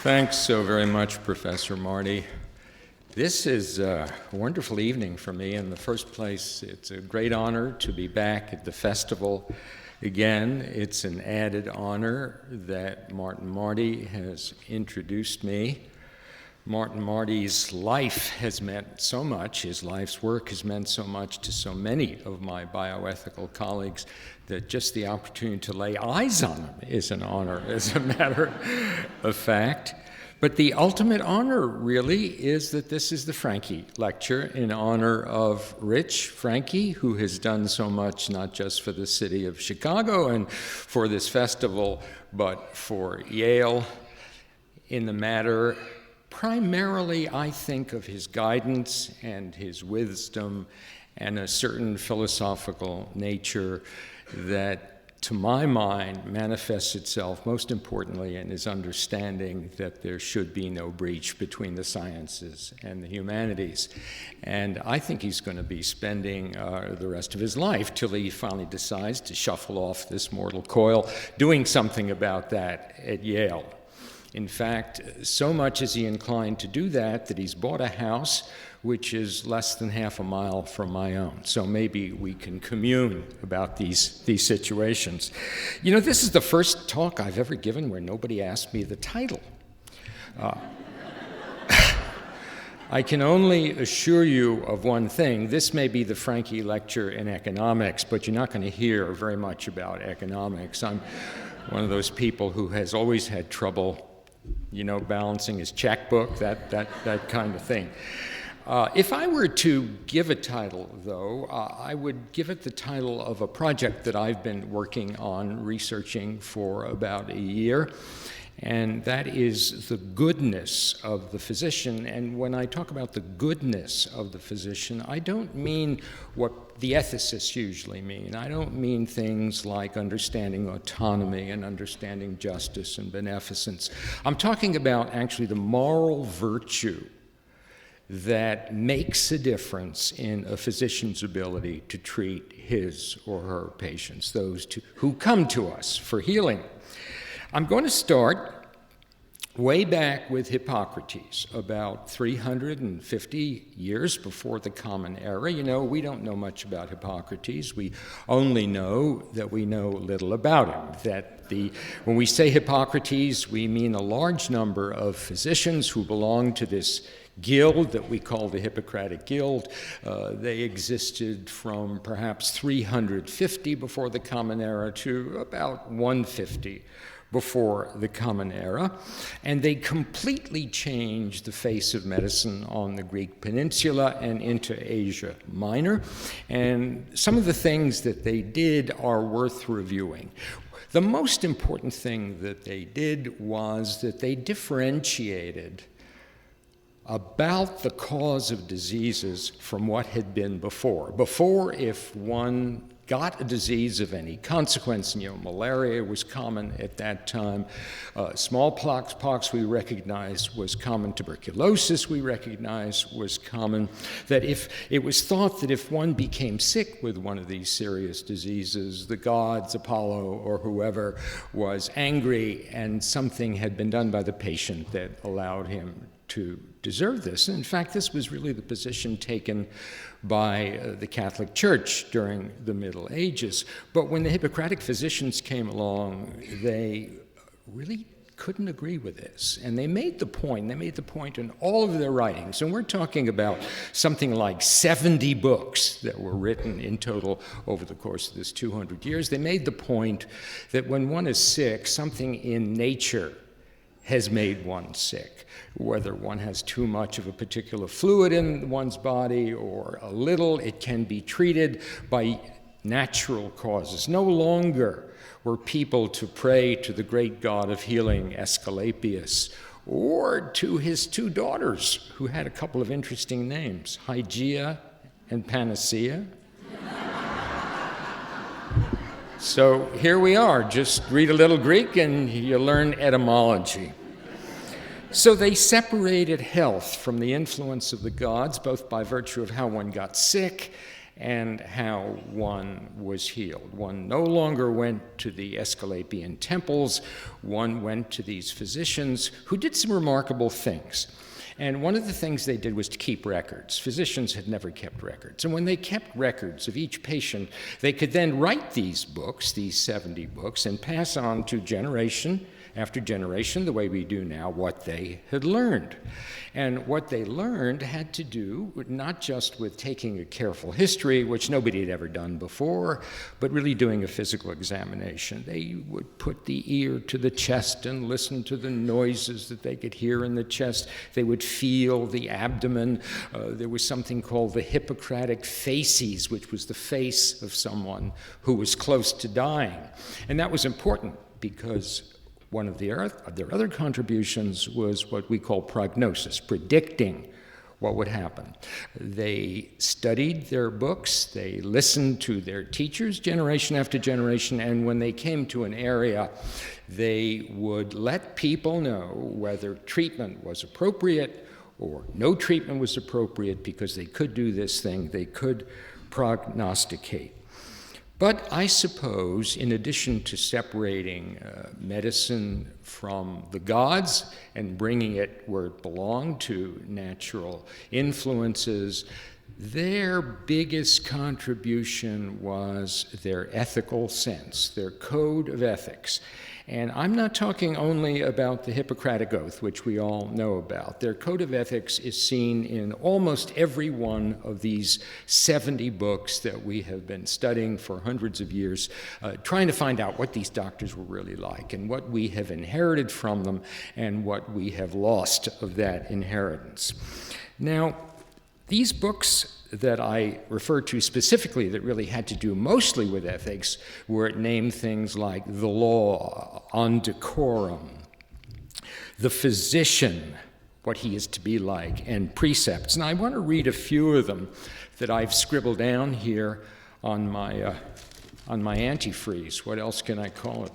Thanks so very much, Professor Marty. This is a wonderful evening for me. In the first place, it's a great honor to be back at the festival again. It's an added honor that Martin Marty has introduced me. Martin Marty's life has meant so much, his life's work has meant so much to so many of my bioethical colleagues that just the opportunity to lay eyes on him is an honor, as a matter of fact. But the ultimate honor, really, is that this is the Franke lecture in honor of Rich Franke, who has done so much, not just for the city of Chicago and for this festival, but for Yale in the matter. Primarily, I think of his guidance and his wisdom and a certain philosophical nature that, to my mind, manifests itself most importantly in his understanding that there should be no breach between the sciences and the humanities. And I think he's going to be spending the rest of his life till he finally decides to shuffle off this mortal coil, doing something about that at Yale. In fact, so much is he inclined to do that he's bought a house which is less than half a mile from my own. So maybe we can commune about these situations. You know, this is the first talk I've ever given where nobody asked me the title. I can only assure you of one thing. This may be the Franke lecture in economics, but you're not going to hear very much about economics. I'm one of those people who has always had trouble, you know, balancing his checkbook, that kind of thing. If I were to give a title, though, I would give it the title of a project that I've been working on, researching for about a year, and that is the goodness of the physician. And when I talk about the goodness of the physician, I don't mean what the ethicists usually mean. I don't mean things like understanding autonomy and understanding justice and beneficence. I'm talking about actually the moral virtue that makes a difference in a physician's ability to treat his or her patients, those who come to us for healing. I'm going to start way back with Hippocrates, about 350 years before the Common Era. You know, we don't know much about Hippocrates. We only know that we know little about him, when we say Hippocrates, we mean a large number of physicians who belong to this guild that we call the Hippocratic Guild. They existed from perhaps 350 before the Common Era to about 150 before the Common Era, and they completely changed the face of medicine on the Greek peninsula and into Asia Minor. And some of the things that they did are worth reviewing. The most important thing that they did was that they differentiated about the cause of diseases from what had been before. Before, if one got a disease of any consequence, you know, malaria was common at that time, smallpox we recognized was common, tuberculosis we recognized was common, that if it was thought that if one became sick with one of these serious diseases, the gods, Apollo or whoever, was angry and something had been done by the patient that allowed him to deserve this. And in fact, this was really the position taken by the Catholic Church during the Middle Ages. But when the Hippocratic physicians came along, they really couldn't agree with this. And they made the point in all of their writings, and we're talking about something like 70 books that were written in total over the course of this 200 years. They made the point that when one is sick, something in nature has made one sick, whether one has too much of a particular fluid in one's body or a little. It can be treated by natural causes. No longer were people to pray to the great god of healing, Aesculapius, or to his two daughters, who had a couple of interesting names, Hygeia and Panacea. So here we are. Just read a little Greek and you learn etymology. So they separated health from the influence of the gods, both by virtue of how one got sick and how one was healed. One no longer went to the Asclepian temples. One went to these physicians who did some remarkable things. And one of the things they did was to keep records. Physicians had never kept records. And when they kept records of each patient, they could then write these books, these 70 books, and pass on to generation after generation, the way we do now, what they had learned. And what they learned had to do not just with taking a careful history, which nobody had ever done before, but really doing a physical examination. They would put the ear to the chest and listen to the noises that they could hear in the chest. They would feel the abdomen. There was something called the Hippocratic facies, which was the face of someone who was close to dying. And that was important because one of their other contributions was what we call prognosis, predicting what would happen. They studied their books, they listened to their teachers generation after generation, and when they came to an area, they would let people know whether treatment was appropriate or no treatment was appropriate, because they could do this thing, they could prognosticate. But I suppose, in addition to separating medicine from the gods and bringing it where it belonged to natural influences, their biggest contribution was their ethical sense, their code of ethics. And I'm not talking only about the Hippocratic Oath, which we all know about. Their code of ethics is seen in almost every one of these 70 books that we have been studying for hundreds of years, trying to find out what these doctors were really like and what we have inherited from them and what we have lost of that inheritance. Now, these books that I refer to specifically that really had to do mostly with ethics were named things like The Law, On Decorum, The Physician, What He Is to Be Like, and Precepts. And I want to read a few of them that I've scribbled down here on my antifreeze. What else can I call it?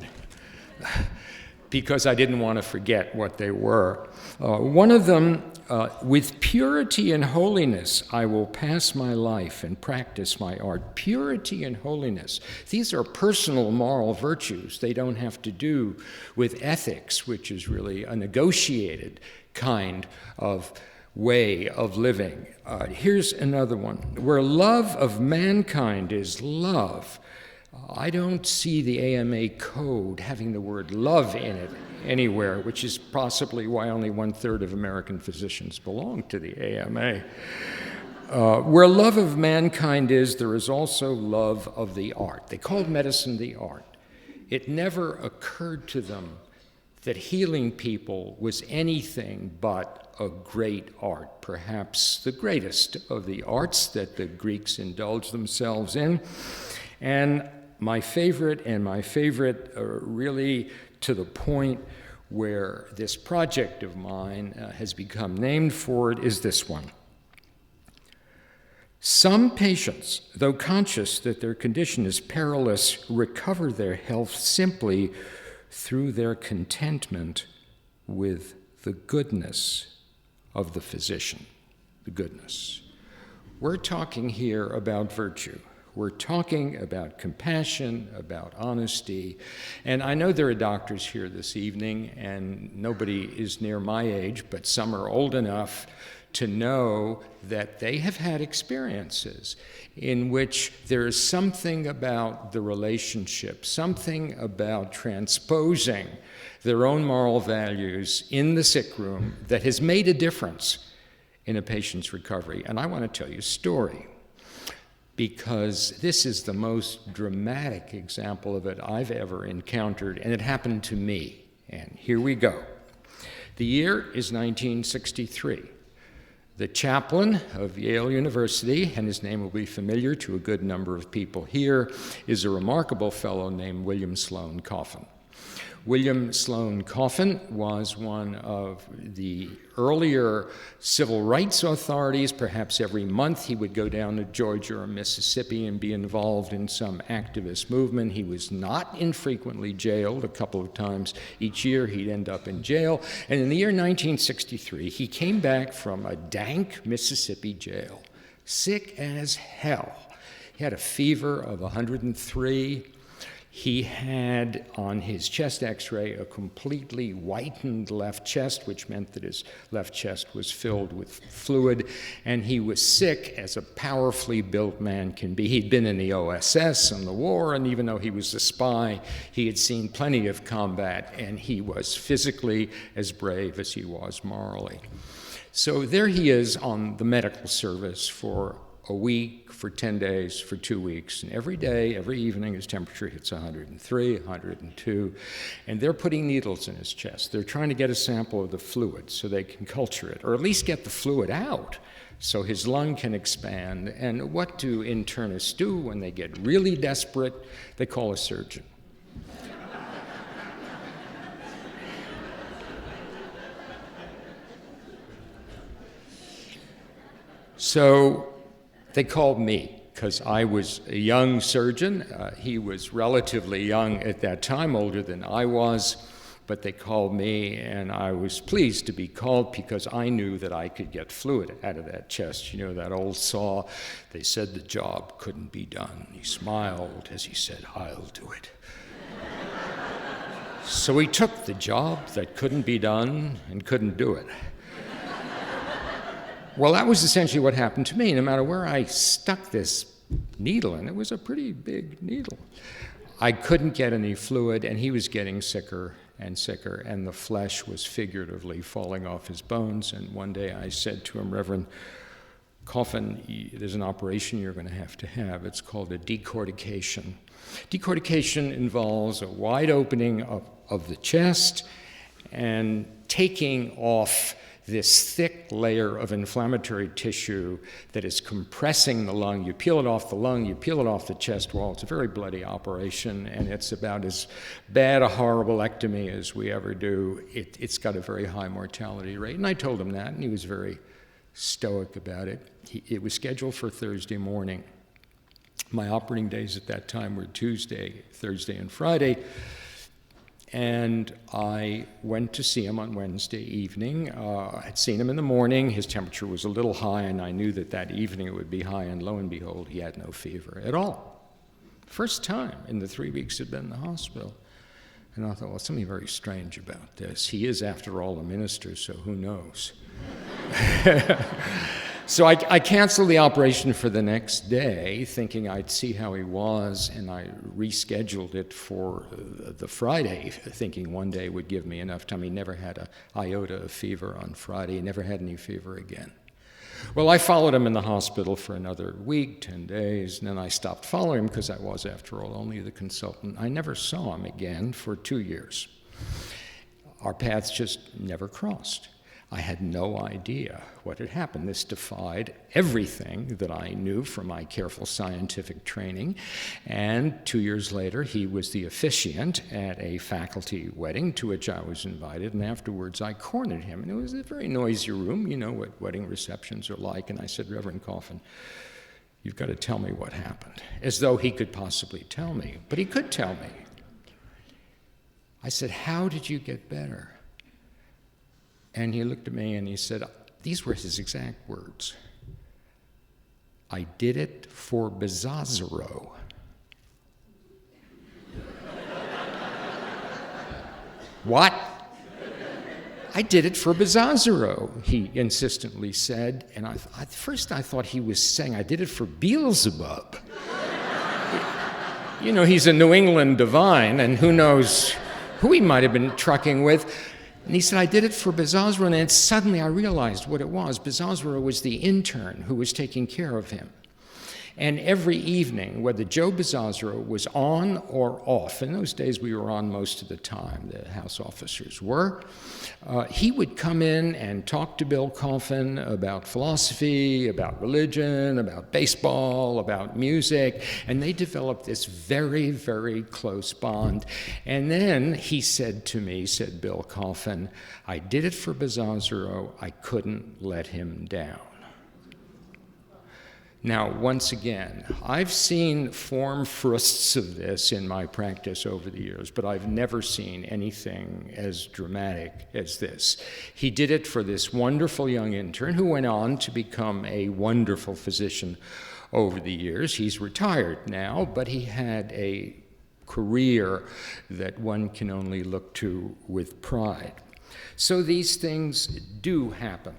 Because I didn't want to forget what they were. One of them, with purity and holiness, I will pass my life and practice my art. Purity and holiness. These are personal moral virtues. They don't have to do with ethics, which is really a negotiated kind of way of living. Here's another one. Where love of mankind is love, I don't see the AMA code having the word love in it anywhere, which is possibly why only 1/3 of American physicians belong to the AMA. Where love of mankind is, there is also love of the art. They called medicine the art. It never occurred to them that healing people was anything but a great art, perhaps the greatest of the arts that the Greeks indulged themselves in. And my favorite really to the point where this project of mine has become named for it, is this one. Some patients, though conscious that their condition is perilous, recover their health simply through their contentment with the goodness of the physician, the goodness. We're talking here about virtue. We're talking about compassion, about honesty. And I know there are doctors here this evening, and nobody is near my age, but some are old enough to know that they have had experiences in which there is something about the relationship, something about transposing their own moral values in the sick room that has made a difference in a patient's recovery. And I want to tell you a story, because this is the most dramatic example of it I've ever encountered, and it happened to me. And here we go. The year is 1963. The chaplain of Yale University, and his name will be familiar to a good number of people here, is a remarkable fellow named William Sloane Coffin. William Sloane Coffin was one of the earlier civil rights authorities. Perhaps every month he would go down to Georgia or Mississippi and be involved in some activist movement. He was not infrequently jailed. A couple of times each year he'd end up in jail. And in the year 1963, he came back from a dank Mississippi jail, sick as hell. He had a fever of 103. He had on his chest x-ray a completely whitened left chest, which meant that his left chest was filled with fluid, and he was sick as a powerfully built man can be. He'd been in the OSS and the war, and even though he was a spy, he had seen plenty of combat, and he was physically as brave as he was morally. So there he is on the medical service for a week, for 10 days, for 2 weeks, and every day, every evening, his temperature hits 103, 102, and they're putting needles in his chest. They're trying to get a sample of the fluid so they can culture it, or at least get the fluid out so his lung can expand. And what do internists do when they get really desperate? They call a surgeon. So they called me because I was a young surgeon. He was relatively young at that time, older than I was, but they called me, and I was pleased to be called because I knew that I could get fluid out of that chest. You know, that old saw, they said the job couldn't be done. He smiled as he said, "I'll do it." So he took the job that couldn't be done and couldn't do it. Well, that was essentially what happened to me. No matter where I stuck this needle, and it was a pretty big needle, I couldn't get any fluid, and he was getting sicker and sicker, and the flesh was figuratively falling off his bones. And one day I said to him, "Reverend Coffin, there's an operation you're going to have. It's called a decortication. Decortication involves a wide opening of the chest and taking off this thick layer of inflammatory tissue that is compressing the lung. You peel it off the lung, you peel it off the chest wall. It's a very bloody operation, and it's about as bad a horribilectomy as we ever do. It's got a very high mortality rate." And I told him that, and he was very stoic about it. It was scheduled for Thursday morning. My operating days at that time were Tuesday, Thursday, and Friday. And I went to see him on Wednesday evening. I had seen him in the morning. His temperature was a little high, and I knew that that evening it would be high, and lo and behold, he had no fever at all. First time in the 3 weeks he'd been in the hospital. And I thought, well, something very strange about this. He is, after all, a minister, so who knows? So I canceled the operation for the next day, thinking I'd see how he was, and I rescheduled it for the Friday, thinking one day would give me enough time. He never had an iota of fever on Friday. He never had any fever again. Well, I followed him in the hospital for another week, 10 days, and then I stopped following him because I was, after all, only the consultant. I never saw him again for 2 years. Our paths just never crossed. I had no idea what had happened. This defied everything that I knew from my careful scientific training. And 2 years later, he was the officiant at a faculty wedding to which I was invited, and afterwards I cornered him. And it was a very noisy room. You know what wedding receptions are like. And I said, "Reverend Coffin, you've got to tell me what happened," as though he could possibly tell me. But he could tell me. I said, "How did you get better?" And he looked at me and he said, these were his exact words, "I did it for Bizzazero." What? "I did it for Bizzazero," he insistently said. And at first I thought he was saying, "I did it for Beelzebub." You know, he's a New England divine, and who knows who he might have been trucking with. And he said, "I did it for Bizzazero," and then suddenly I realized what it was. Bizzazero was the intern who was taking care of him. And every evening, whether Joe Bizzazero was on or off, in those days we were on most of the time, the house officers were, he would come in and talk to Bill Coffin about philosophy, about religion, about baseball, about music, and they developed this very, very close bond. And then he said to me, said Bill Coffin, "I did it for Bizzazero, I couldn't let him down." Now, once again, I've seen form frusts of this in my practice over the years, but I've never seen anything as dramatic as this. He did it for this wonderful young intern who went on to become a wonderful physician over the years. He's retired now, but he had a career that one can only look to with pride. So these things do happen.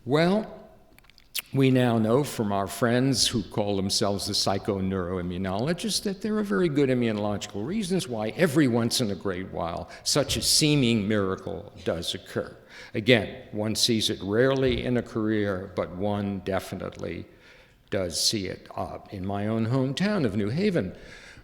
Well, we now know from our friends who call themselves the psychoneuroimmunologists that there are very good immunological reasons why every once in a great while such a seeming miracle does occur. Again, one sees it rarely in a career, but one definitely does see it. In my own hometown of New Haven,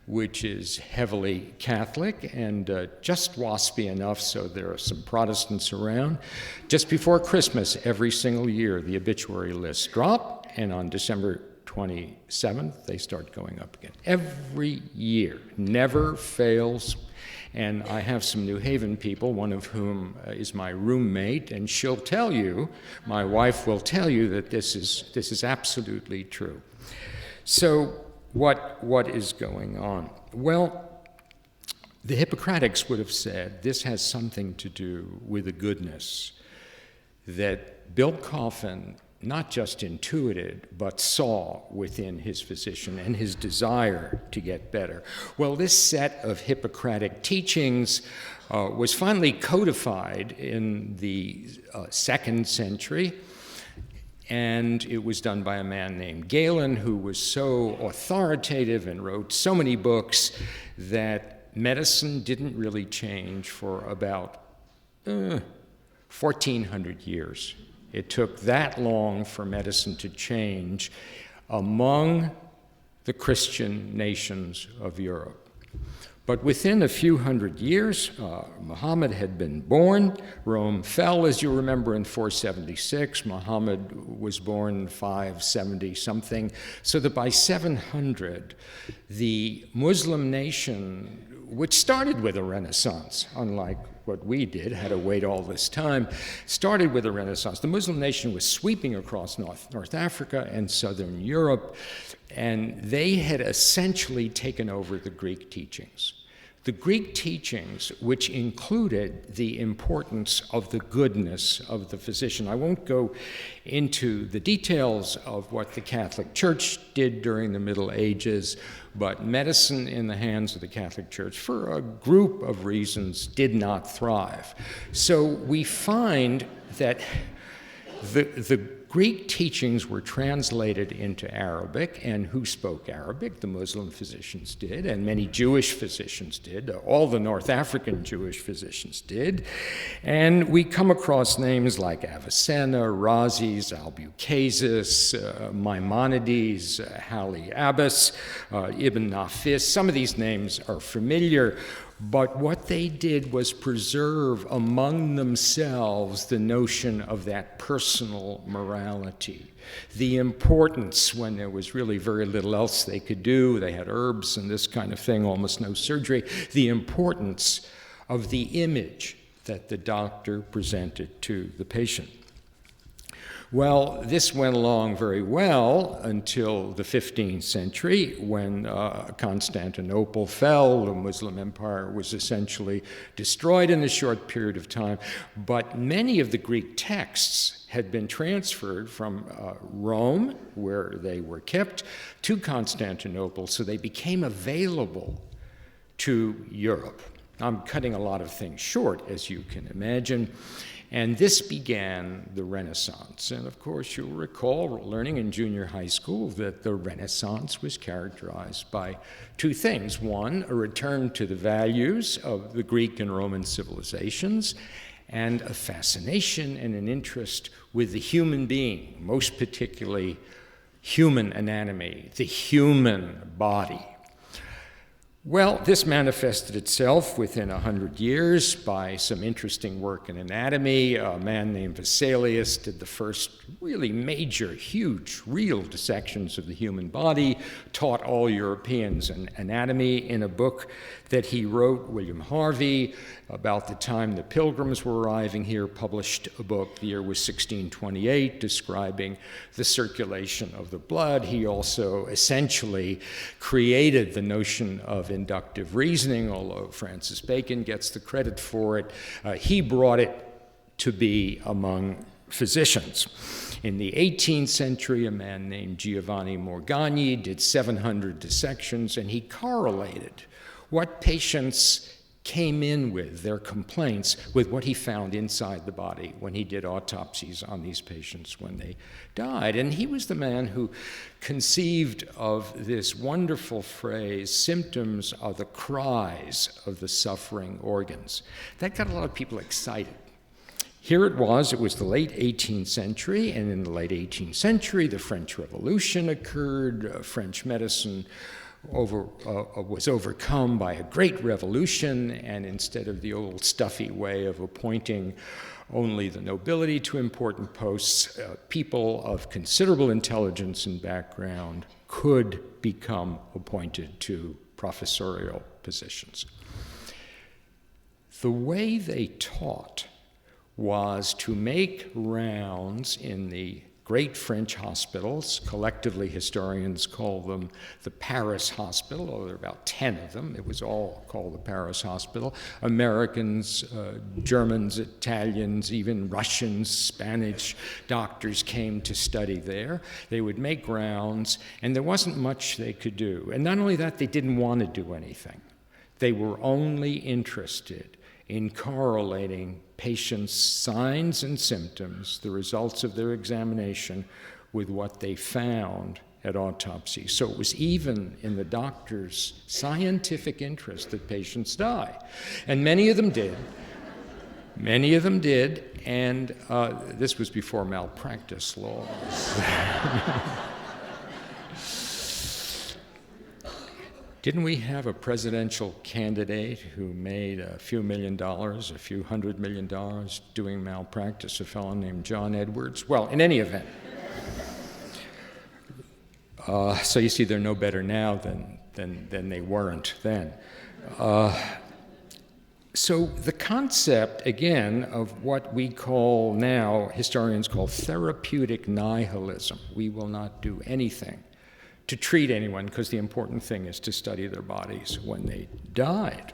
which is heavily Catholic and just waspy enough so there are some Protestants around. Just before Christmas, every single year, the obituary lists drop, and on December 27th, they start going up again. Every year, never fails. And I have some New Haven people, one of whom is my roommate, and she'll tell you, my wife will tell you that this is absolutely true. So, what is going on? Well, the Hippocratics would have said this has something to do with a goodness that Bill Coffin not just intuited, but saw within his physician and his desire to get better. Well, this set of Hippocratic teachings was finally codified in the 2nd century, and it was done by a man named Galen, who was so authoritative and wrote so many books that medicine didn't really change for about 1,400 years. It took that long for medicine to change among the Christian nations of Europe. But within a few hundred years, Muhammad had been born. Rome fell, as you remember, in 476. Muhammad was born in 570-something. So that by 700, the Muslim nation, which started with a Renaissance, unlike what we did, had to wait all this time, started with a Renaissance. The Muslim nation was sweeping across North Africa and southern Europe, and they had essentially taken over the Greek teachings. The Greek teachings, which included the importance of the goodness of the physician. I won't go into the details of what the Catholic Church did during the Middle Ages, but medicine in the hands of the Catholic Church, for a group of reasons, did not thrive. So we find that the Greek teachings were translated into Arabic, and who spoke Arabic? The Muslim physicians did, and many Jewish physicians did. All the North African Jewish physicians did. And we come across names like Avicenna, Rhazes, Albucasis, Maimonides, Hali Abbas, Ibn Nafis. Some of these names are familiar. But what they did was preserve among themselves the notion of that personal morality, the importance when there was really very little else they could do. They had herbs and this kind of thing, almost no surgery. The importance of the image that the doctor presented to the patient. Well, this went along very well until the 15th century, when Constantinople fell. The Muslim Empire was essentially destroyed in a short period of time. But many of the Greek texts had been transferred from Rome, where they were kept, to Constantinople, so they became available to Europe. I'm cutting a lot of things short, as you can imagine. And this began the Renaissance. And of course, you'll recall learning in junior high school that the Renaissance was characterized by two things. One, a return to the values of the Greek and Roman civilizations, and a fascination and an interest with the human being, most particularly human anatomy, the human body. Well, this manifested itself within 100 years by some interesting work in anatomy. A man named Vesalius did the first really major, huge, real dissections of the human body, taught all Europeans anatomy in a book that he wrote. William Harvey, about the time the Pilgrims were arriving here, published a book. The year was 1628, describing the circulation of the blood. He also essentially created the notion of inductive reasoning, although Francis Bacon gets the credit for it. He brought it to be among physicians. In the 18th century, a man named Giovanni Morgagni did 700 dissections, and he correlated what patients came in with, their complaints, with what he found inside the body when he did autopsies on these patients when they died. And he was the man who conceived of this wonderful phrase, symptoms are the cries of the suffering organs. That got a lot of people excited. Here it was the late 18th century, and in the late 18th century, the French Revolution occurred. French medicine was overcome by a great revolution, and instead of the old stuffy way of appointing only the nobility to important posts, people of considerable intelligence and background could become appointed to professorial positions. The way they taught was to make rounds in the great French hospitals. Collectively, historians call them the Paris Hospital, although there are about 10 of them. It was all called the Paris Hospital. Americans, Germans, Italians, even Russians, Spanish doctors came to study there. They would make rounds, and there wasn't much they could do. And not only that, they didn't want to do anything. They were only interested in correlating patients' signs and symptoms, the results of their examination, with what they found at autopsy. So it was even in the doctor's scientific interest that patients die. And many of them did. Many of them did, and this was before malpractice laws. Didn't we have a presidential candidate who made a few $1 million, a few $100 million doing malpractice, a fellow named John Edwards? Well, in any event, so you see they're no better now than they weren't then. So the concept, again, of what we call now, historians call therapeutic nihilism. We will not do anything to treat anyone, because the important thing is to study their bodies when they died.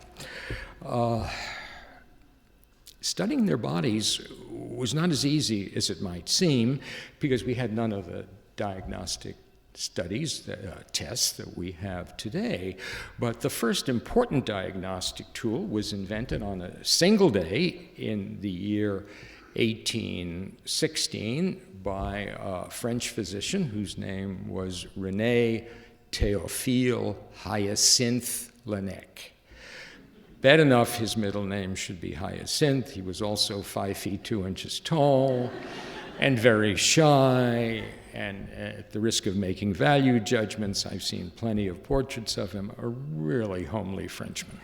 Studying their bodies was not as easy as it might seem, because we had none of the diagnostic studies, tests that we have today. But the first important diagnostic tool was invented on a single day in the year 1816 by a French physician whose name was René Théophile Hyacinthe Laennec. Bad enough his middle name should be Hyacinth. He was also 5 feet 2 inches tall and very shy, and at the risk of making value judgments, I've seen plenty of portraits of him, a really homely Frenchman.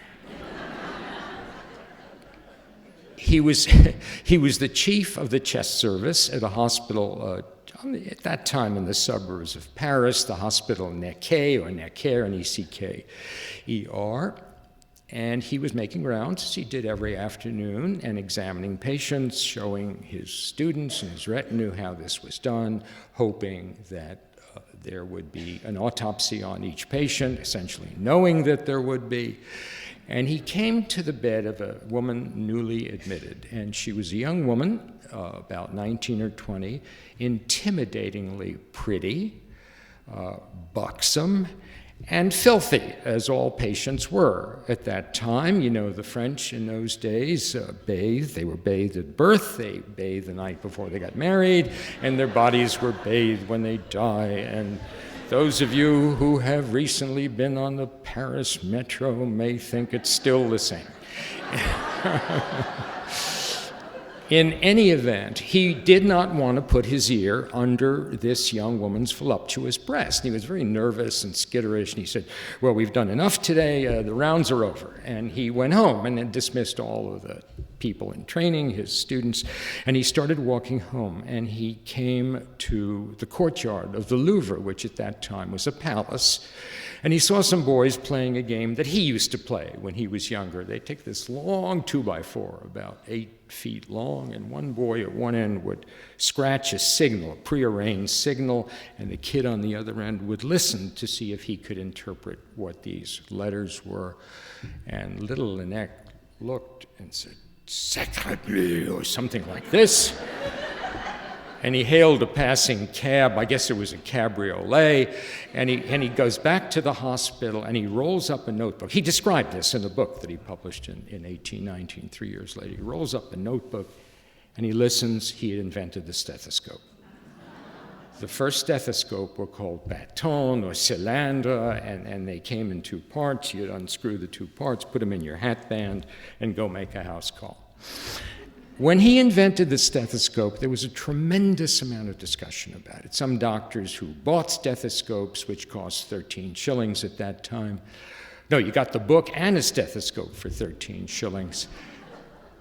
He was the chief of the chest service at a hospital at that time in the suburbs of Paris, the hospital Necker, or Necker, N-E-C-K-E-R. And he was making rounds, as he did every afternoon, and examining patients, showing his students and his retinue how this was done, hoping that there would be an autopsy on each patient, essentially knowing that there would be. And he came to the bed of a woman newly admitted, and she was a young woman, about 19 or 20, intimidatingly pretty, buxom, and filthy, as all patients were at that time. You know, the French in those days bathed. They were bathed at birth, they bathed the night before they got married, and their bodies were bathed when they die. And those of you who have recently been on the Paris metro may think it's still the same. In any event, he did not want to put his ear under this young woman's voluptuous breast. He was very nervous and skitterish, and he said, well, we've done enough today, the rounds are over. And he went home and then dismissed all of the people in training, his students, and he started walking home, and he came to the courtyard of the Louvre, which at that time was a palace, and he saw some boys playing a game that he used to play when he was younger. They take this long 2x4, about 8 feet long, and one boy at one end would scratch a signal, a prearranged signal, and the kid on the other end would listen to see if he could interpret what these letters were. And little Laennec looked and said, "Sacre bleu," or something like this. and he hailed a passing cab. I guess it was a cabriolet, and he goes back to the hospital, and he rolls up a notebook. He described this in a book that he published in 1819, 3 years later. He rolls up a notebook, and he listens. He had invented the stethoscope. The first stethoscope were called baton or cylindre, and they came in two parts. You'd unscrew the two parts, put them in your hat band, and go make a house call. When he invented the stethoscope, there was a tremendous amount of discussion about it. Some doctors who bought stethoscopes, which cost 13 shillings at that time, no, you got the book and a stethoscope for 13 shillings,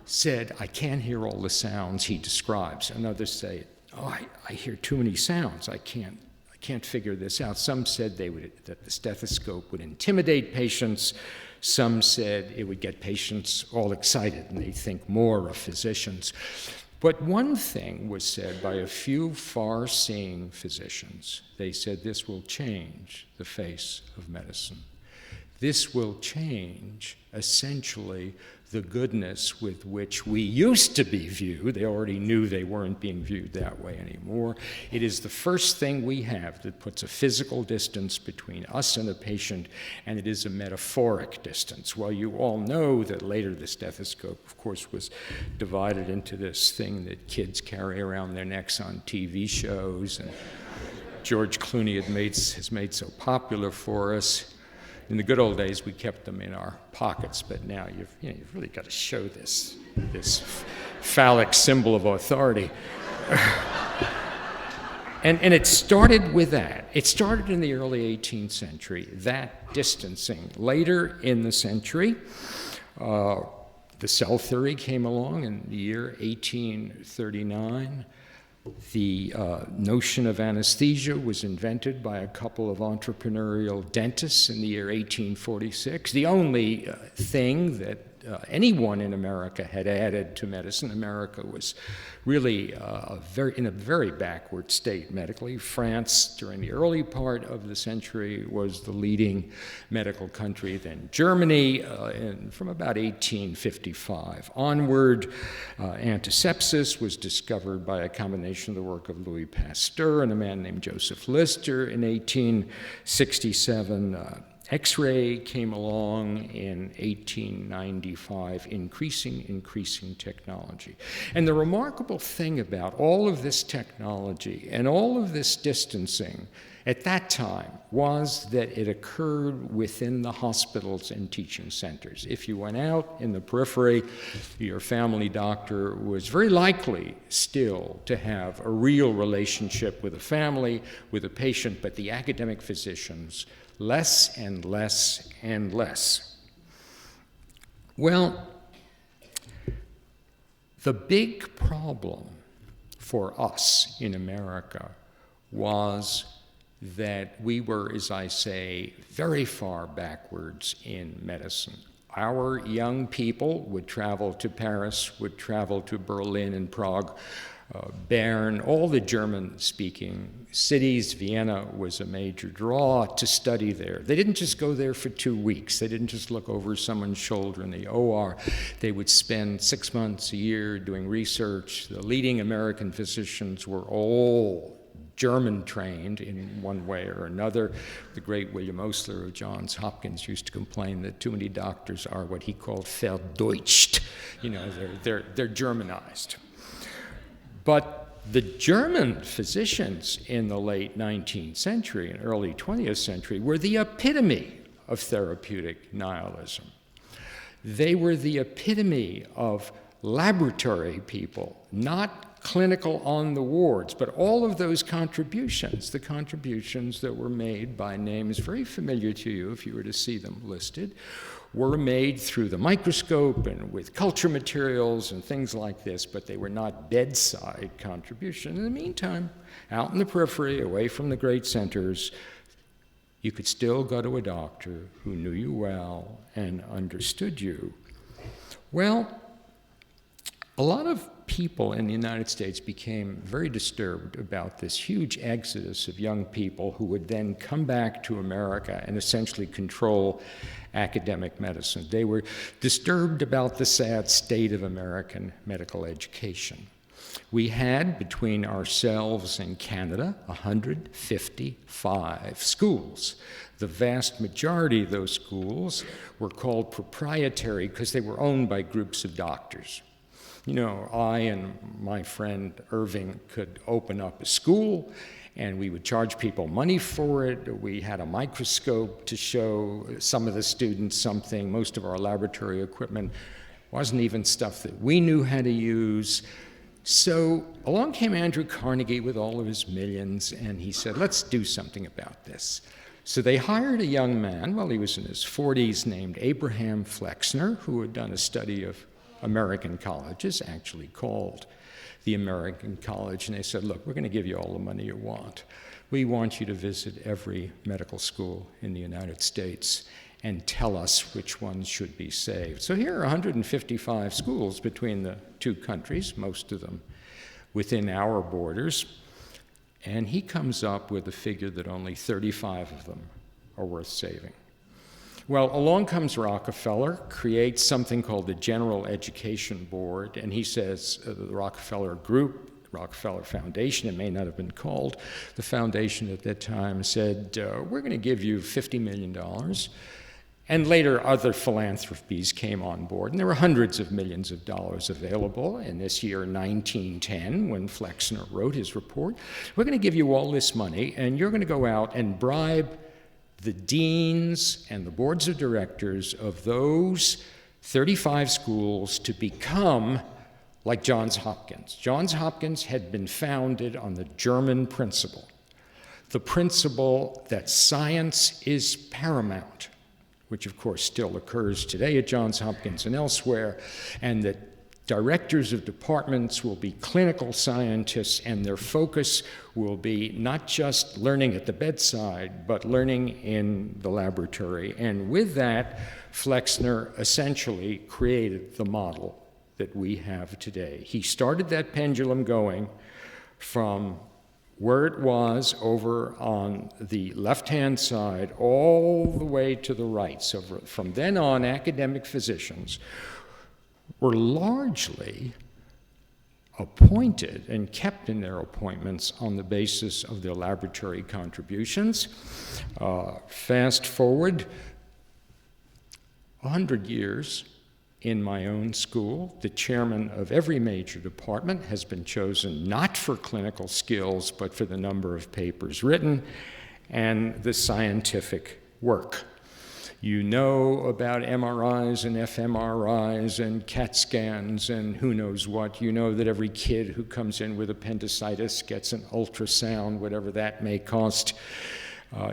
said, I can't hear all the sounds he describes. And others say, oh, I hear too many sounds. I can't figure this out. Some said that the stethoscope would intimidate patients. Some said it would get patients all excited and they'd think more of physicians. But one thing was said by a few far-seeing physicians. They said this will change the face of medicine. This will change, essentially, the goodness with which we used to be viewed. They already knew they weren't being viewed that way anymore. It is the first thing we have that puts a physical distance between us and a patient, and it is a metaphoric distance. Well, you all know that later the stethoscope, of course, was divided into this thing that kids carry around their necks on TV shows, and George Clooney has made so popular for us. In the good old days, we kept them in our pockets, but now you've really got to show this phallic symbol of authority. and it started with that. It started in the early 18th century, that distancing. Later in the century, the cell theory came along in the year 1839. The notion of anesthesia was invented by a couple of entrepreneurial dentists in the year 1846. The only thing that anyone in America had added to medicine. America was really in a very backward state medically. France, during the early part of the century, was the leading medical country. Then Germany, from about 1855 onward. Antisepsis was discovered by a combination of the work of Louis Pasteur and a man named Joseph Lister in 1867. X-ray came along in 1895, increasing technology. And the remarkable thing about all of this technology and all of this distancing at that time was that it occurred within the hospitals and teaching centers. If you went out in the periphery, your family doctor was very likely still to have a real relationship with a family, with a patient, but the academic physicians less and less and less. Well, the big problem for us in America was that we were, as I say, very far backwards in medicine. Our young people would travel to Paris, would travel to Berlin and Prague, Bern, all the German-speaking cities. Vienna was a major draw to study there. They didn't just go there for 2 weeks. They didn't just look over someone's shoulder in the OR. They would spend 6 months, a year doing research. The leading American physicians were all German-trained in one way or another. The great William Osler of Johns Hopkins used to complain that too many doctors are what he called verdeutscht. You know, they're Germanized. But the German physicians in the late 19th century and early 20th century were the epitome of therapeutic nihilism. They were the epitome of laboratory people, not clinical on the wards, but all of those contributions, the contributions that were made by names very familiar to you if you were to see them listed, were made through the microscope and with culture materials and things like this, but they were not bedside contributions. In the meantime, out in the periphery, away from the great centers, you could still go to a doctor who knew you well and understood you. Well, a lot of people in the United States became very disturbed about this huge exodus of young people who would then come back to America and essentially control academic medicine. They were disturbed about the sad state of American medical education. We had, between ourselves and Canada, 155 schools. The vast majority of those schools were called proprietary because they were owned by groups of doctors. You know, I and my friend Irving could open up a school, and we would charge people money for it. We had a microscope to show some of the students something. Most of our laboratory equipment wasn't even stuff that we knew how to use. So along came Andrew Carnegie with all of his millions, and he said, let's do something about this. So they hired a young man, well, he was in his 40s, named Abraham Flexner, who had done a study of American colleges, actually called the American College, and they said, look, we're going to give you all the money you want. We want you to visit every medical school in the United States and tell us which ones should be saved. So here are 155 schools between the two countries, most of them within our borders, and he comes up with a figure that only 35 of them are worth saving. Well, along comes Rockefeller, creates something called the General Education Board, and he says the Rockefeller Group, Rockefeller Foundation, it may not have been called, the foundation at that time said, we're going to give you $50 million. And later, other philanthropies came on board, and there were hundreds of millions of dollars available. In this year, 1910, when Flexner wrote his report, we're going to give you all this money, and you're going to go out and bribe the deans and the boards of directors of those 35 schools to become like Johns Hopkins. Johns Hopkins had been founded on the German principle, the principle that science is paramount, which of course still occurs today at Johns Hopkins and elsewhere, and that directors of departments will be clinical scientists, and their focus will be not just learning at the bedside, but learning in the laboratory. And with that, Flexner essentially created the model that we have today. He started that pendulum going from where it was over on the left-hand side all the way to the right. So from then on, academic physicians were largely appointed and kept in their appointments on the basis of their laboratory contributions. Fast forward 100 years, in my own school, the chairman of every major department has been chosen not for clinical skills, but for the number of papers written and the scientific work. You know about MRIs and fMRIs and CAT scans and who knows what. You know that every kid who comes in with appendicitis gets an ultrasound, whatever that may cost.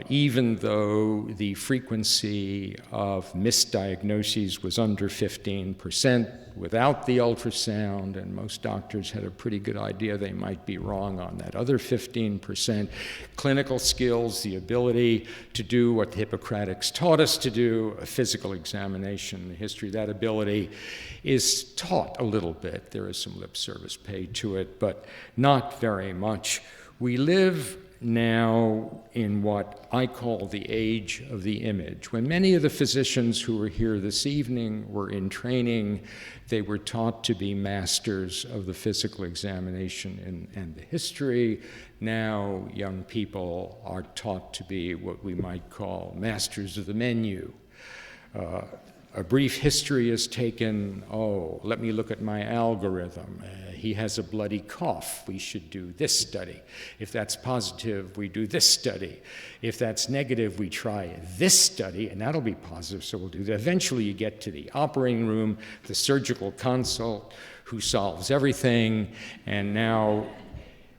Even though the frequency of misdiagnoses was under 15% without the ultrasound, and most doctors had a pretty good idea they might be wrong on that other 15%. Clinical skills, the ability to do what the Hippocrates taught us to do, a physical examination, the history of that ability is taught a little bit. There is some lip service paid to it, but not very much. We live now in what I call the age of the image. When many of the physicians who were here this evening were in training, they were taught to be masters of the physical examination and the history. Now young people are taught to be what we might call masters of the menu. A brief history is taken, oh, let me look at my algorithm. He has a bloody cough, we should do this study. If that's positive, we do this study. If that's negative, we try this study, and that'll be positive, so we'll do that. Eventually you get to the operating room, the surgical consult, who solves everything, and now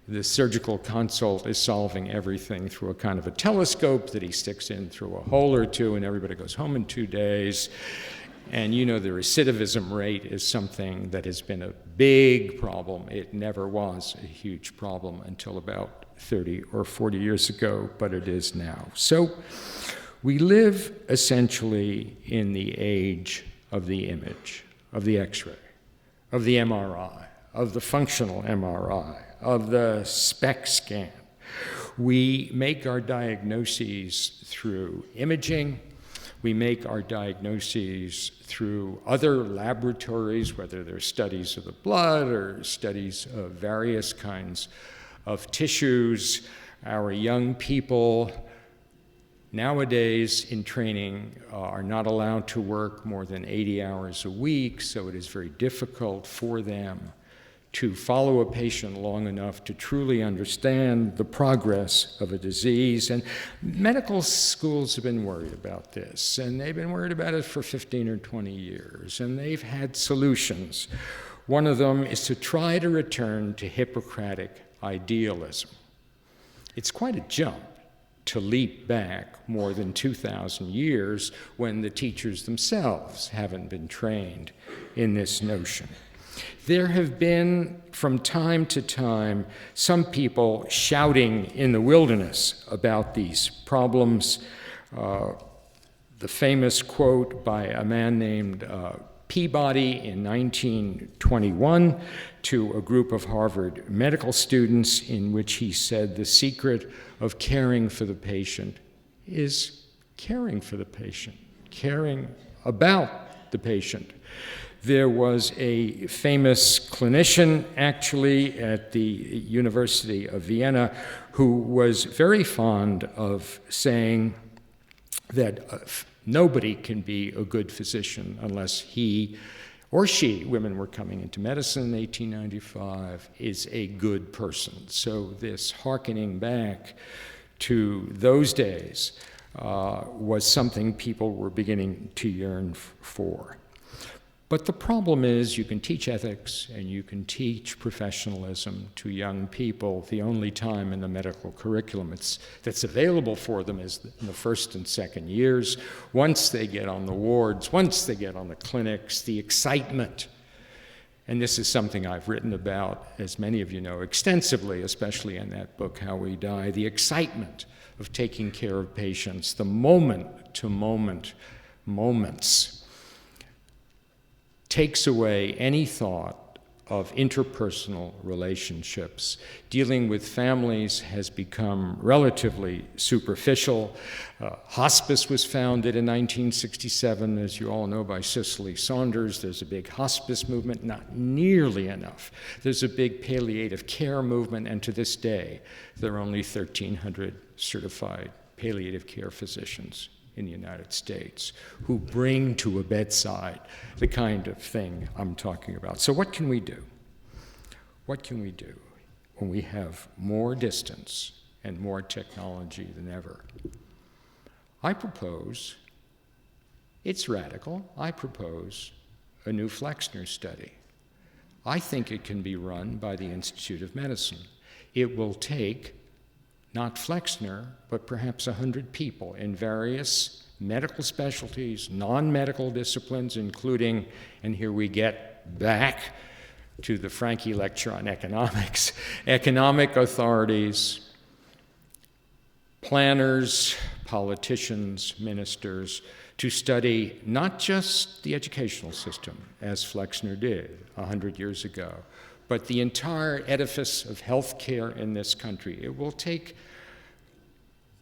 the surgical consult is solving everything through a kind of a telescope that he sticks in through a hole or two, and everybody goes home in 2 days. And you know the recidivism rate is something that has been a big problem. It never was a huge problem until about 30 or 40 years ago, but it is now. So we live essentially in the age of the image, of the X-ray, of the MRI, of the functional MRI, of the SPECT scan. We make our diagnoses through imaging. We make our diagnoses through other laboratories, whether they're studies of the blood or studies of various kinds of tissues. Our young people nowadays in training are not allowed to work more than 80 hours a week, so it is very difficult for them to follow a patient long enough to truly understand the progress of a disease. And medical schools have been worried about this, and they've been worried about it for 15 or 20 years, and they've had solutions. One of them is to try to return to Hippocratic idealism. It's quite a jump to leap back more than 2,000 years when the teachers themselves haven't been trained in this notion. There have been, from time to time, some people shouting in the wilderness about these problems. The famous quote by a man named Peabody in 1921 to a group of Harvard medical students, in which he said, "The secret of caring for the patient is caring for the patient, caring about the patient." There was a famous clinician, actually, at the University of Vienna, who was very fond of saying that nobody can be a good physician unless he or she, women were coming into medicine in 1895, is a good person. So this hearkening back to those days was something people were beginning to yearn for. But the problem is you can teach ethics and you can teach professionalism to young people. The only time in the medical curriculum that's available for them is in the first and second years. Once they get on the wards, once they get on the clinics, the excitement, and this is something I've written about, as many of you know, extensively, especially in that book, How We Die, the excitement of taking care of patients, the moment-to-moment moments, takes away any thought of interpersonal relationships. Dealing with families has become relatively superficial. Hospice was founded in 1967, as you all know, by Cicely Saunders. There's a big hospice movement, not nearly enough. There's a big palliative care movement, and to this day, there are only 1,300 certified palliative care physicians in the United States who bring to a bedside the kind of thing I'm talking about. So what can we do? What can we do when we have more distance and more technology than ever? I propose, it's radical, I propose a new Flexner study. I think it can be run by the Institute of Medicine. It will take not Flexner, but perhaps 100 people in various medical specialties, non-medical disciplines, including, and here we get back to the Franke lecture on economics, economic authorities, planners, politicians, ministers, to study not just the educational system, as Flexner did 100 years ago, but the entire edifice of healthcare in this country. It will take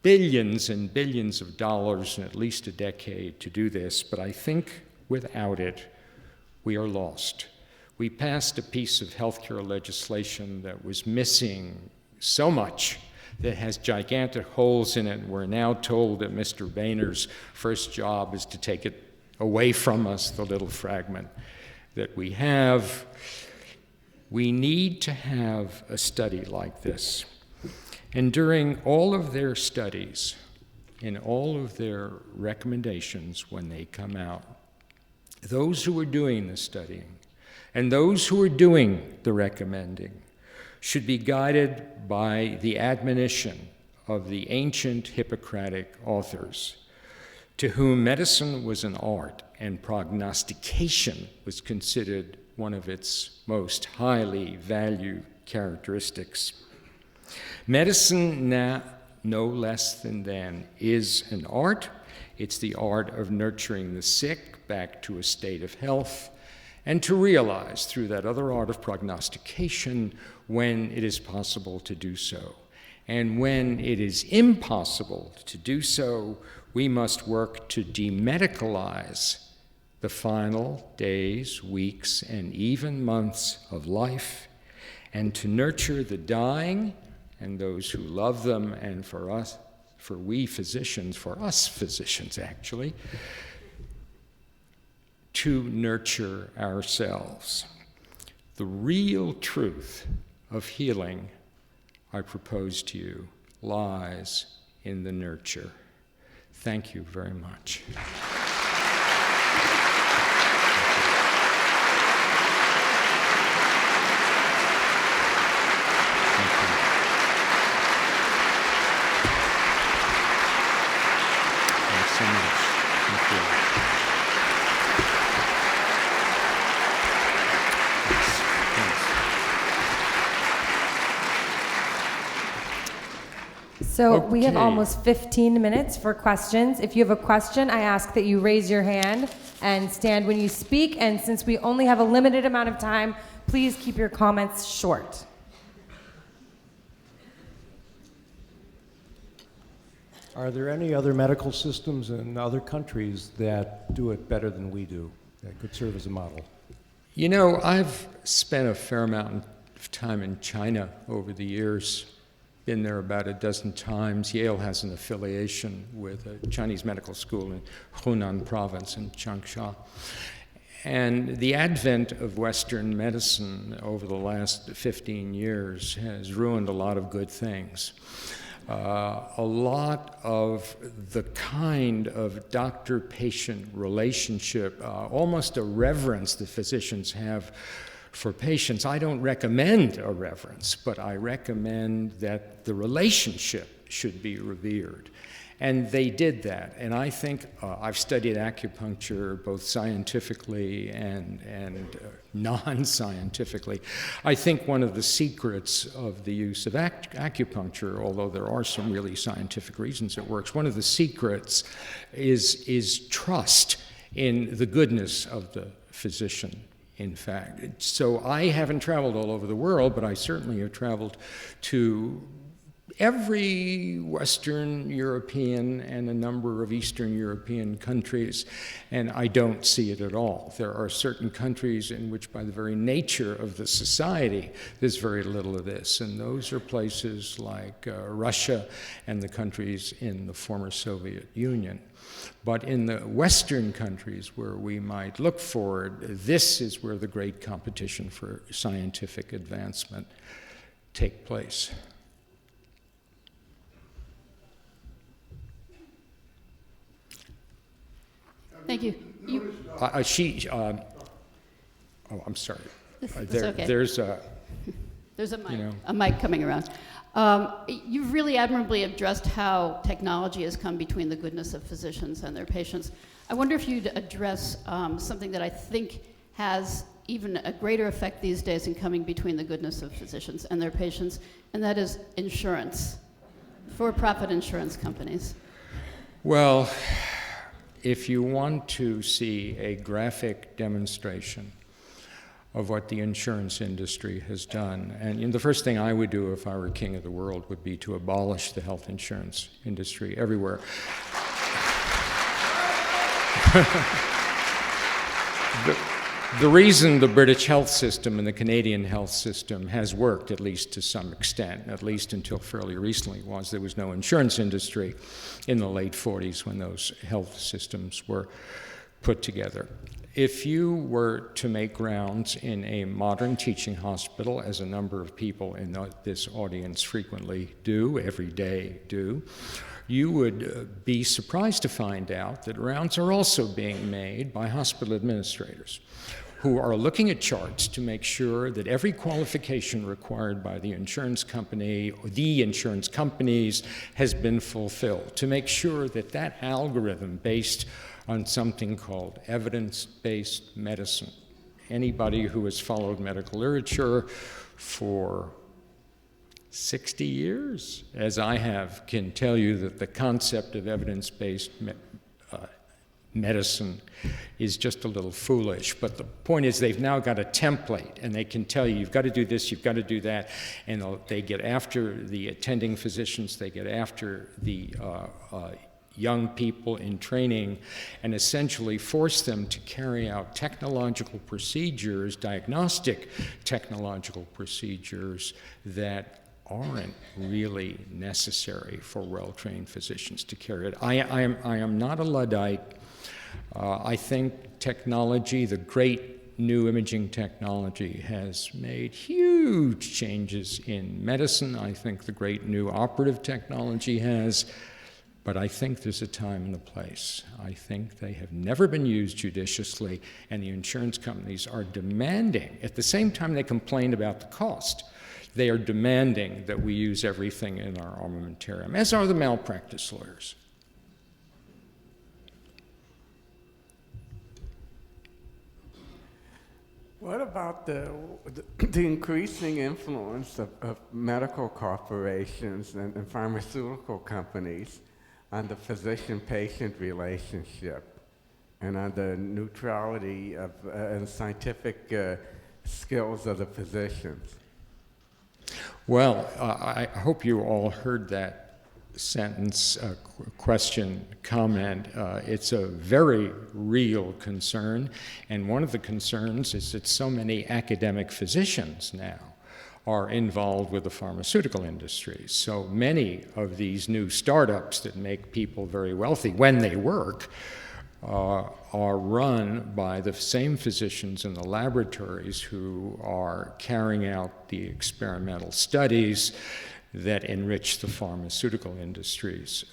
billions and billions of dollars in at least a decade to do this, but I think without it, we are lost. We passed a piece of healthcare legislation that was missing so much, that has gigantic holes in it, and we're now told that Mr. Boehner's first job is to take it away from us, the little fragment that we have. We need to have a study like this. And during all of their studies, in all of their recommendations when they come out, those who are doing the studying and those who are doing the recommending should be guided by the admonition of the ancient Hippocratic authors, to whom medicine was an art and prognostication was considered one of its most highly valued characteristics. Medicine now, no less than then, is an art. It's the art of nurturing the sick back to a state of health, and to realize through that other art of prognostication when it is possible to do so. And when it is impossible to do so, We must work to demedicalize the final days, weeks, and even months of life, and to nurture the dying and those who love them, and for us physicians actually, to nurture ourselves. The real truth of healing, I propose to you, lies in the nurture. Thank you very much. So much. Thank you. So we have almost 15 minutes for questions. If you have a question, I ask that you raise your hand and stand when you speak. And since we only have a limited amount of time, please keep your comments short. Are there any other medical systems in other countries that do it better than we do, that could serve as a model? You know, I've spent a fair amount of time in China over the years, been there about a dozen times. Yale has an affiliation with a Chinese medical school in Hunan province in Changsha. And the advent of Western medicine over the last 15 years has ruined a lot of good things. A lot of the kind of doctor-patient relationship, almost a reverence that physicians have for patients. I don't recommend a reverence, but I recommend that the relationship should be revered. And they did that. And I think I've studied acupuncture both scientifically and non-scientifically. I think one of the secrets of the use of acupuncture, although there are some really scientific reasons it works, one of the secrets is trust in the goodness of the physician, in fact. So I haven't traveled all over the world, but I certainly have traveled to every Western European and a number of Eastern European countries, and I don't see it at all. There are certain countries in which, by the very nature of the society, there's very little of this, and those are places like Russia and the countries in the former Soviet Union. But in the Western countries where we might look forward, this is where the great competition for scientific advancement take place. Thank you. I'm sorry. Okay. There's a mic, a mic coming around. You've really admirably addressed how technology has come between the goodness of physicians and their patients. I wonder if you'd address something that I think has even a greater effect these days in coming between the goodness of physicians and their patients, and that is insurance, for-profit insurance companies. Well, if you want to see a graphic demonstration of what the insurance industry has done, and the first thing I would do if I were king of the world would be to abolish the health insurance industry everywhere. The reason the British health system and the Canadian health system has worked, at least to some extent, at least until fairly recently, was there was no insurance industry in the late 40s when those health systems were put together. If you were to make rounds in a modern teaching hospital, as a number of people in this audience frequently do, every day do, you would be surprised to find out that rounds are also being made by hospital administrators who are looking at charts to make sure that every qualification required by the insurance company or the insurance companies has been fulfilled, to make sure that that algorithm based on something called evidence-based medicine. Anybody who has followed medical literature for 60 years, as I have, can tell you that the concept of evidence-based medicine is just a little foolish. But the point is they've now got a template, and they can tell you, you've got to do this, you've got to do that, and they get after the attending physicians, they get after the young people in training and essentially force them to carry out technological procedures, diagnostic technological procedures that aren't really necessary for well-trained physicians to carry it. I am not a Luddite. I think technology, the great new imaging technology, has made huge changes in medicine. I think the great new operative technology has, but I think there's a time and a place. I think they have never been used judiciously, and the insurance companies are demanding, at the same time they complain about the cost, they are demanding that we use everything in our armamentarium, as are the malpractice lawyers. What about the increasing influence of medical corporations and pharmaceutical companies on the physician-patient relationship and on the neutrality of and scientific skills of the physicians? Well, I hope you all heard that sentence, question, comment. It's a very real concern, and one of the concerns is that so many academic physicians now are involved with the pharmaceutical industry. So many of these new startups that make people very wealthy when they work are run by the same physicians in the laboratories who are carrying out the experimental studies that enrich the pharmaceutical industries.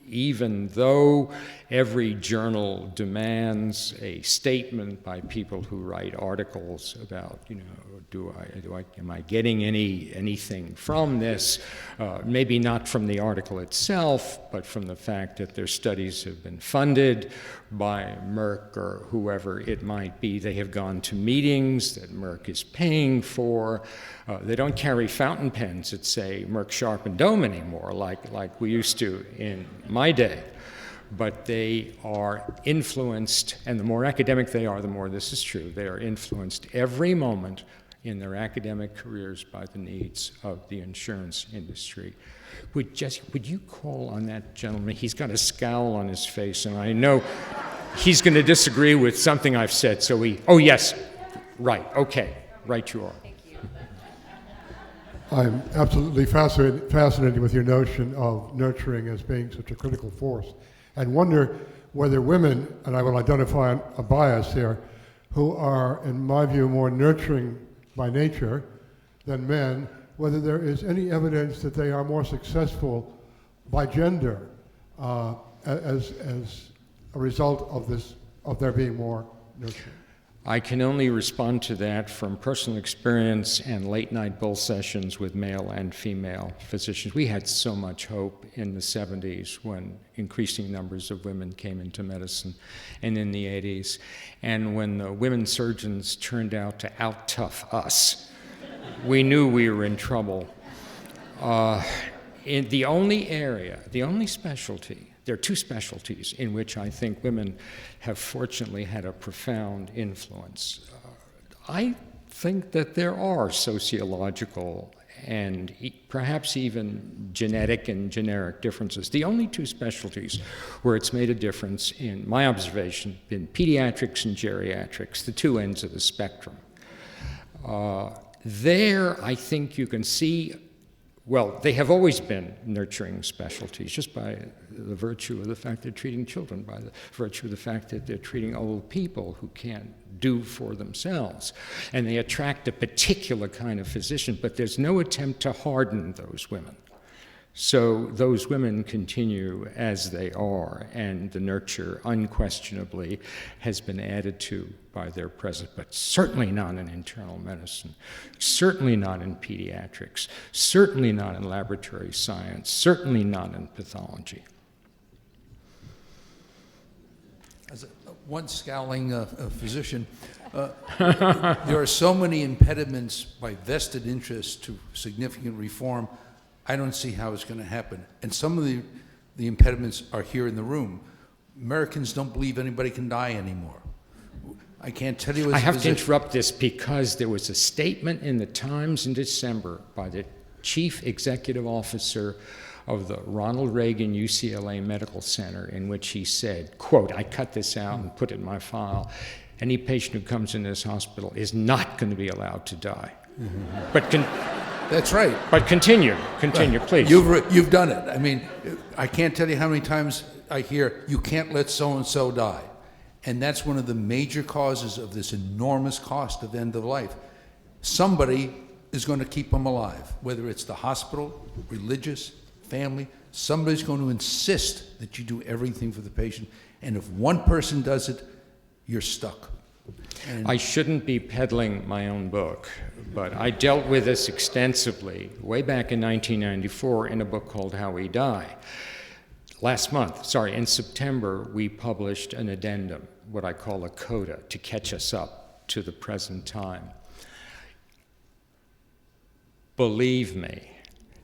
Even though every journal demands a statement by people who write articles about, am I getting anything from this? Maybe not from the article itself, but from the fact that their studies have been funded by Merck or whoever it might be. They have gone to meetings that Merck is paying for. They don't carry fountain pens that say Merck Sharp and Dome anymore, like we used to in my day. But they are influenced, and the more academic they are, the more this is true. They are influenced every moment in their academic careers by the needs of the insurance industry. Would you call on that gentleman? He's got a scowl on his face, and I know he's going to disagree with something I've said. Oh yes, right, okay, right you are. I'm absolutely fascinated with your notion of nurturing as being such a critical force, and wonder whether women, and I will identify a bias here, who are, in my view, more nurturing by nature than men, whether there is any evidence that they are more successful by gender as a result of their being more nurturing. I can only respond to that from personal experience and late-night bull sessions with male and female physicians. We had so much hope in the 70s when increasing numbers of women came into medicine, and in the 80s. And when the women surgeons turned out to out-tough us, we knew we were in trouble. In the only specialty, there are two specialties in which I think women have fortunately had a profound influence. I think that there are sociological and perhaps even genetic and generic differences. The only two specialties where it's made a difference, in my observation, been pediatrics and geriatrics, the two ends of the spectrum. There, I think you can see, well, they have always been nurturing specialties just by the virtue of the fact they're treating children, by the virtue of the fact that they're treating old people who can't do for themselves. And they attract a particular kind of physician, but there's no attempt to harden those women. So those women continue as they are, and the nurture unquestionably has been added to by their presence, but certainly not in internal medicine, certainly not in pediatrics, certainly not in laboratory science, certainly not in pathology. As one scowling physician, there are so many impediments by vested interests to significant reform. I don't see how it's going to happen. And some of the impediments are here in the room. Americans don't believe anybody can die anymore. I can't tell you as I have to interrupt this because there was a statement in the Times in December by the chief executive officer of the Ronald Reagan UCLA Medical Center, in which he said, quote, I cut this out and put it in my file, any patient who comes into this hospital is not going to be allowed to die. But That's right. But continue, please. You've done it. I mean, I can't tell you how many times I hear, you can't let so-and-so die. And that's one of the major causes of this enormous cost of end of life. Somebody is going to keep them alive, whether it's the hospital, religious, family. Somebody's going to insist that you do everything for the patient. And if one person does it, you're stuck. And I shouldn't be peddling my own book, but I dealt with this extensively way back in 1994 in a book called How We Die. In September, we published an addendum, what I call a coda, to catch us up to the present time. Believe me,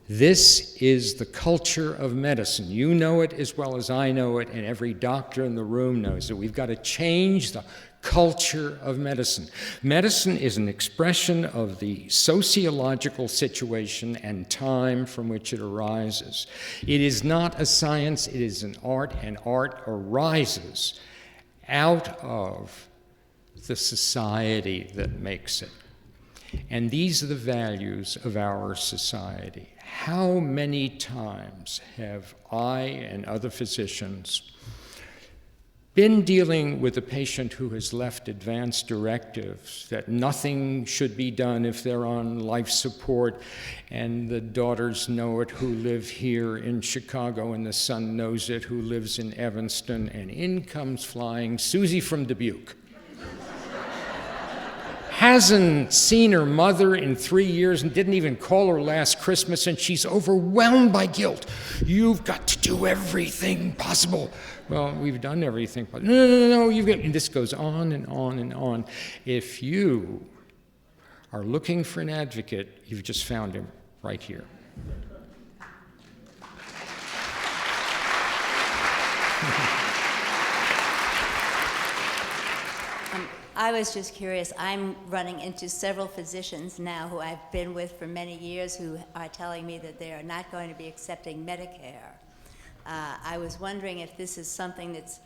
this is the culture of medicine. You know it as well as I know it, and every doctor in the room knows it. We've got to change the culture of medicine. Medicine is an expression of the sociological situation and time from which it arises. It is not a science, it is an art, and art arises out of the society that makes it. And these are the values of our society. How many times have I and other physicians been dealing with a patient who has left advance directives that nothing should be done if they're on life support, and the daughters know it who live here in Chicago, and the son knows it who lives in Evanston, and in comes flying Susie from Dubuque. Hasn't seen her mother in 3 years and didn't even call her last Christmas, and she's overwhelmed by guilt. You've got to do everything possible. Well, we've done everything possible. No, you've got, and this goes on and on and on. If you are looking for an advocate, you've just found him right here. I was just curious. I'm running into several physicians now who I've been with for many years who are telling me that they are not going to be accepting Medicare. I was wondering if this is something that's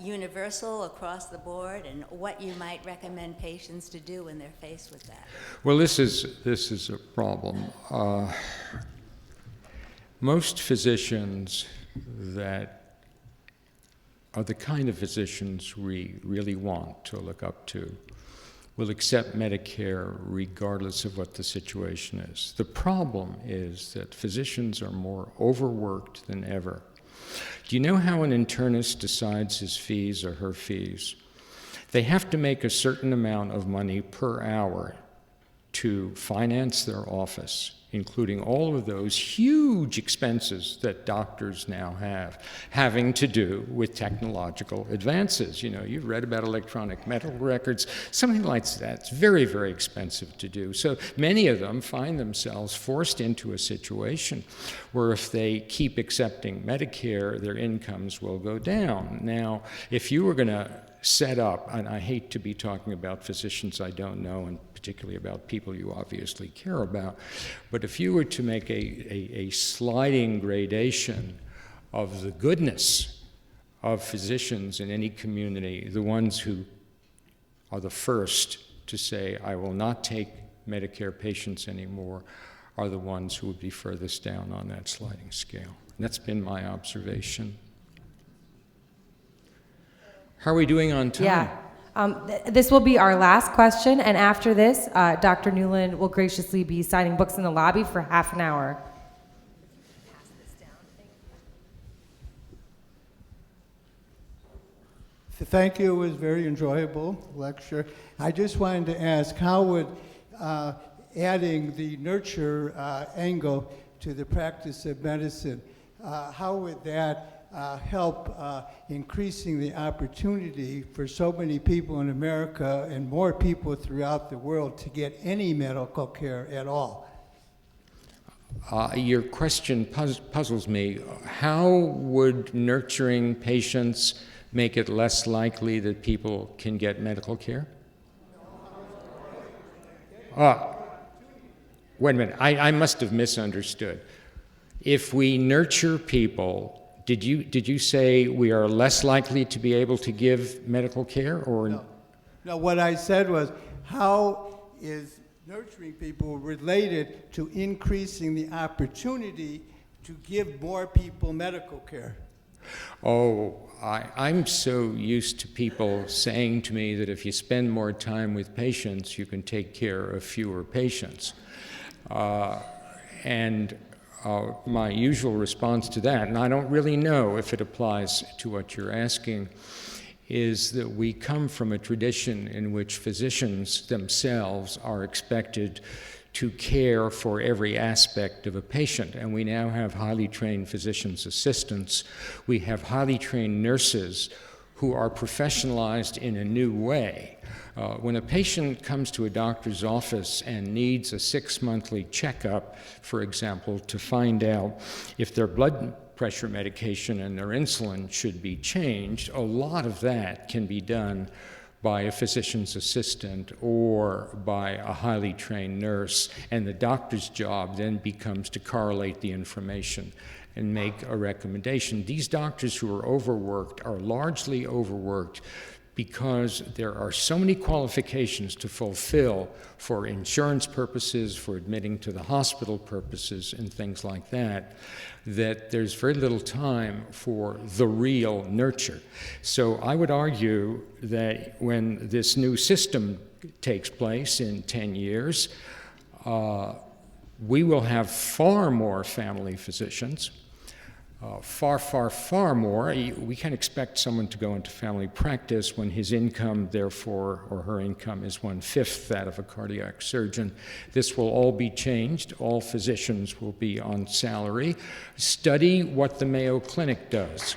universal across the board, and what you might recommend patients to do when they're faced with that. Well, this is a problem. Most physicians that are the kind of physicians we really want to look up to will accept Medicare regardless of what the situation is. The problem is that physicians are more overworked than ever. Do you know how an internist decides his fees or her fees? They have to make a certain amount of money per hour to finance their office, including all of those huge expenses that doctors now have, having to do with technological advances. You know, you've read about electronic medical records, something like that. It's very, very expensive to do. So many of them find themselves forced into a situation where if they keep accepting Medicare, their incomes will go down. Now, if you were going to set up, and I hate to be talking about physicians I don't know, and particularly about people you obviously care about, but if you were to make a sliding gradation of the goodness of physicians in any community, the ones who are the first to say, I will not take Medicare patients anymore, are the ones who would be furthest down on that sliding scale. And that's been my observation. How are we doing on time? Yeah. This will be our last question, and after this, Dr. Nuland will graciously be signing books in the lobby for half an hour. Thank you. It was a very enjoyable lecture. I just wanted to ask, how would adding the nurture angle to the practice of medicine, how would that help increasing the opportunity for so many people in America and more people throughout the world to get any medical care at all? Your question puzzles me. How would nurturing patients make it less likely that people can get medical care? Wait a minute, I must have misunderstood. If we nurture people, did you say we are less likely to be able to give medical care, or? No. No, what I said was, how is nurturing people related to increasing the opportunity to give more people medical care? Oh, I'm so used to people saying to me that if you spend more time with patients, you can take care of fewer patients. My usual response to that, and I don't really know if it applies to what you're asking, is that we come from a tradition in which physicians themselves are expected to care for every aspect of a patient. And we now have highly trained physician's assistants. We have highly trained nurses who are professionalized in a new way. When a patient comes to a doctor's office and needs a 6-monthly checkup, for example, to find out if their blood pressure medication and their insulin should be changed, a lot of that can be done by a physician's assistant or by a highly trained nurse, and the doctor's job then becomes to correlate the information and make a recommendation. These doctors who are overworked are largely overworked because there are so many qualifications to fulfill for insurance purposes, for admitting to the hospital purposes, and things like that, that there's very little time for the real nurture. So I would argue that when this new system takes place in 10 years, we will have far more family physicians, far more. We can expect someone to go into family practice when his income, therefore, or her income is 1/5 that of a cardiac surgeon. This will all be changed. All physicians will be on salary. Study what the Mayo Clinic does.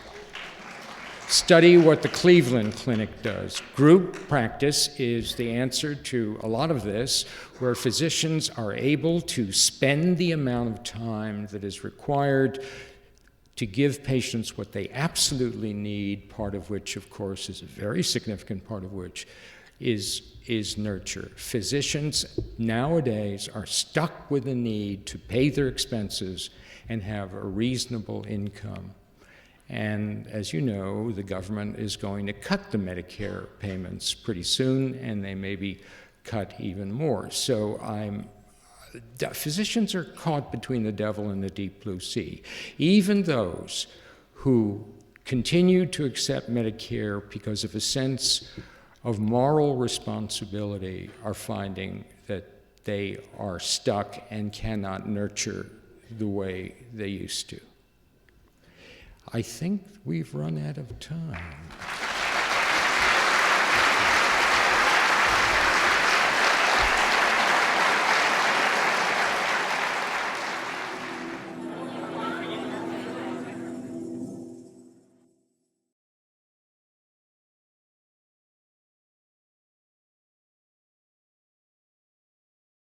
Study what the Cleveland Clinic does. Group practice is the answer to a lot of this, where physicians are able to spend the amount of time that is required to give patients what they absolutely need, part of which, of course, is a very significant part of which is nurture. Physicians nowadays are stuck with the need to pay their expenses and have a reasonable income. And as you know, the government is going to cut the Medicare payments pretty soon, and they may be cut even more. So physicians are caught between the devil and the deep blue sea. Even those who continue to accept Medicare because of a sense of moral responsibility are finding that they are stuck and cannot nurture the way they used to. I think we've run out of time.